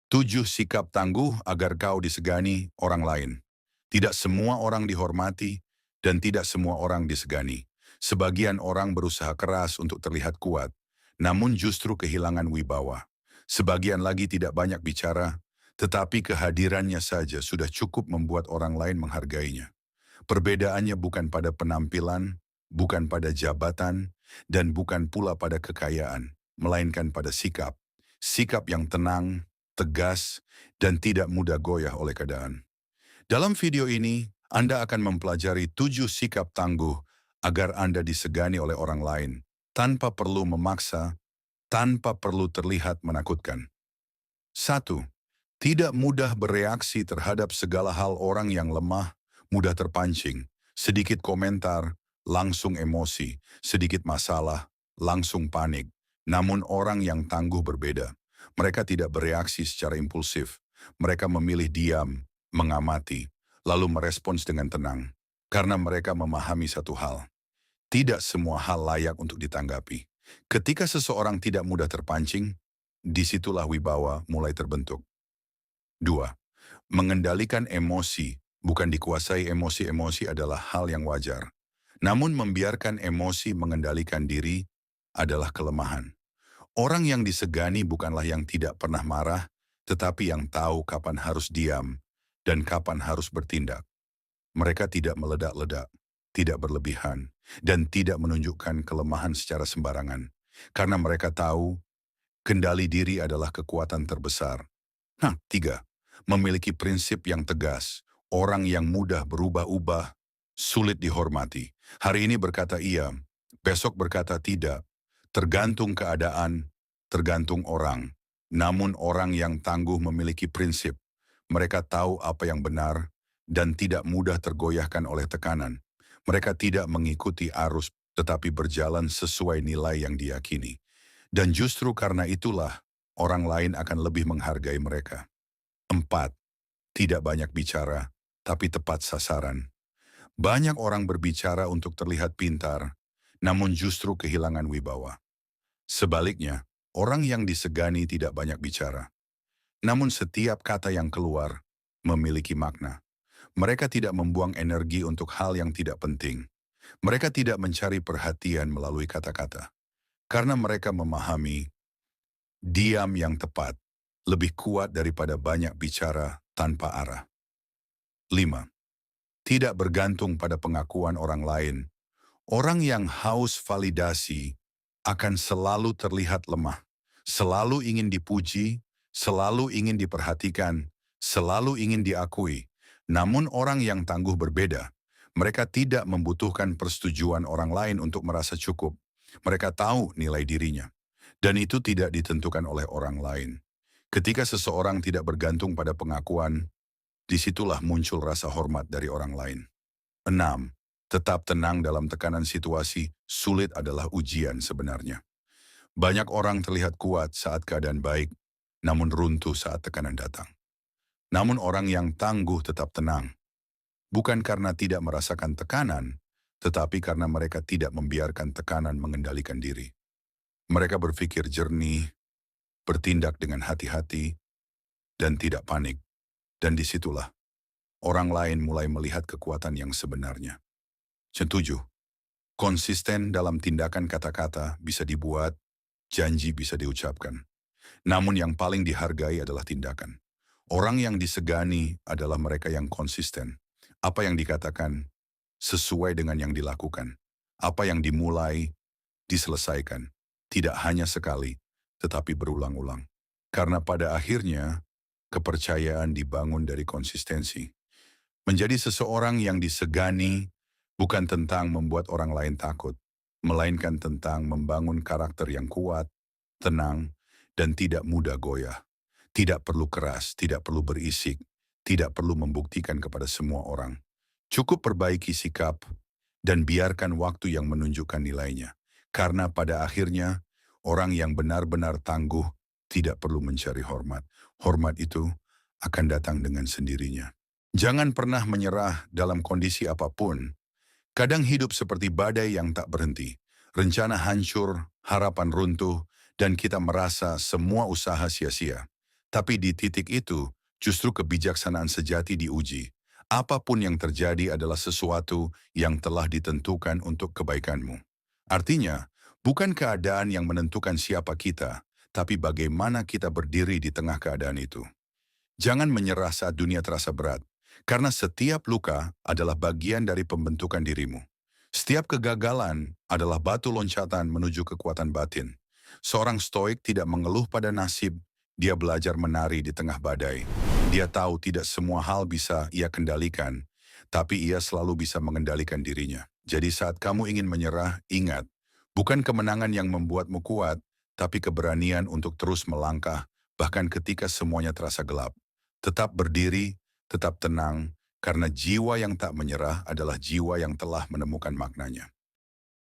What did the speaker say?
7 sikap tangguh agar kau disegani orang lain. Tidak semua orang dihormati dan tidak semua orang disegani. Sebagian orang berusaha keras untuk terlihat kuat, namun justru kehilangan wibawa. Sebagian lagi tidak banyak bicara, tetapi kehadirannya saja sudah cukup membuat orang lain menghargainya. Perbedaannya bukan pada penampilan, bukan pada jabatan, dan bukan pula pada kekayaan, melainkan pada sikap. Sikap yang tenang, tegas, dan tidak mudah goyah oleh keadaan. Dalam video ini, Anda akan mempelajari 7 sikap tangguh agar Anda disegani oleh orang lain, tanpa perlu memaksa, tanpa perlu terlihat menakutkan. 1. Tidak mudah bereaksi terhadap segala hal. Orang yang lemah, mudah terpancing. Sedikit komentar, langsung emosi. Sedikit masalah, langsung panik. Namun orang yang tangguh berbeda. Mereka tidak bereaksi secara impulsif. Mereka memilih diam, mengamati, lalu merespons dengan tenang. Karena mereka memahami satu hal. Tidak semua hal layak untuk ditanggapi. Ketika seseorang tidak mudah terpancing, disitulah wibawa mulai terbentuk. 2. Mengendalikan emosi, bukan dikuasai. Emosi-emosi adalah hal yang wajar. Namun membiarkan emosi mengendalikan diri adalah kelemahan. Orang yang disegani bukanlah yang tidak pernah marah, tetapi yang tahu kapan harus diam dan kapan harus bertindak. Mereka tidak meledak-ledak, tidak berlebihan, dan tidak menunjukkan kelemahan secara sembarangan. Karena mereka tahu, kendali diri adalah kekuatan terbesar. 3. Memiliki prinsip yang tegas. Orang yang mudah berubah-ubah, sulit dihormati. Hari ini berkata iya, besok berkata tidak. Tergantung keadaan, tergantung orang. Namun orang yang tangguh memiliki prinsip. Mereka tahu apa yang benar dan tidak mudah tergoyahkan oleh tekanan. Mereka tidak mengikuti arus, tetapi berjalan sesuai nilai yang diyakini. Dan justru karena itulah, orang lain akan lebih menghargai mereka. 4. Tidak banyak bicara, tapi tepat sasaran. Banyak orang berbicara untuk terlihat pintar, namun justru kehilangan wibawa. Sebaliknya, orang yang disegani tidak banyak bicara. Namun setiap kata yang keluar memiliki makna. Mereka tidak membuang energi untuk hal yang tidak penting. Mereka tidak mencari perhatian melalui kata-kata. Karena mereka memahami, diam yang tepat lebih kuat daripada banyak bicara tanpa arah. 5. Tidak bergantung pada pengakuan orang lain. Orang yang haus validasi akan selalu terlihat lemah. Selalu ingin dipuji, selalu ingin diperhatikan, selalu ingin diakui. Namun orang yang tangguh berbeda. Mereka tidak membutuhkan persetujuan orang lain untuk merasa cukup. Mereka tahu nilai dirinya. Dan itu tidak ditentukan oleh orang lain. Ketika seseorang tidak bergantung pada pengakuan, disitulah muncul rasa hormat dari orang lain. 6. Tetap tenang dalam tekanan situasi. Sulit adalah ujian sebenarnya. Banyak orang terlihat kuat saat keadaan baik, namun runtuh saat tekanan datang. Namun orang yang tangguh tetap tenang. Bukan karena tidak merasakan tekanan, tetapi karena mereka tidak membiarkan tekanan mengendalikan diri. Mereka berpikir jernih, bertindak dengan hati-hati, dan tidak panik. Dan disitulah, orang lain mulai melihat kekuatan yang sebenarnya. 7. Konsisten dalam tindakan. Kata-kata bisa dibuat, janji bisa diucapkan. Namun yang paling dihargai adalah tindakan. Orang yang disegani adalah mereka yang konsisten. Apa yang dikatakan sesuai dengan yang dilakukan. Apa yang dimulai, diselesaikan. Tidak hanya sekali, tetapi berulang-ulang. Karena pada akhirnya, kepercayaan dibangun dari konsistensi. Menjadi seseorang yang disegani bukan tentang membuat orang lain takut, melainkan tentang membangun karakter yang kuat, tenang, dan tidak mudah goyah. Tidak perlu keras, tidak perlu berisik, tidak perlu membuktikan kepada semua orang. Cukup perbaiki sikap dan biarkan waktu yang menunjukkan nilainya. Karena pada akhirnya, orang yang benar-benar tangguh tidak perlu mencari hormat. Hormat itu akan datang dengan sendirinya. Jangan pernah menyerah dalam kondisi apapun. Kadang hidup seperti badai yang tak berhenti. Rencana hancur, harapan runtuh, dan kita merasa semua usaha sia-sia. Tapi di titik itu, justru kebijaksanaan sejati diuji. Apapun yang terjadi adalah sesuatu yang telah ditentukan untuk kebaikanmu. Artinya, bukan keadaan yang menentukan siapa kita, tapi bagaimana kita berdiri di tengah keadaan itu. Jangan menyerah saat dunia terasa berat, karena setiap luka adalah bagian dari pembentukan dirimu. Setiap kegagalan adalah batu loncatan menuju kekuatan batin. Seorang stoik tidak mengeluh pada nasib, dia belajar menari di tengah badai. Dia tahu tidak semua hal bisa ia kendalikan, tapi ia selalu bisa mengendalikan dirinya. Jadi saat kamu ingin menyerah, ingat, bukan kemenangan yang membuatmu kuat, tapi keberanian untuk terus melangkah, bahkan ketika semuanya terasa gelap. Tetap berdiri, tetap tenang, karena jiwa yang tak menyerah adalah jiwa yang telah menemukan maknanya.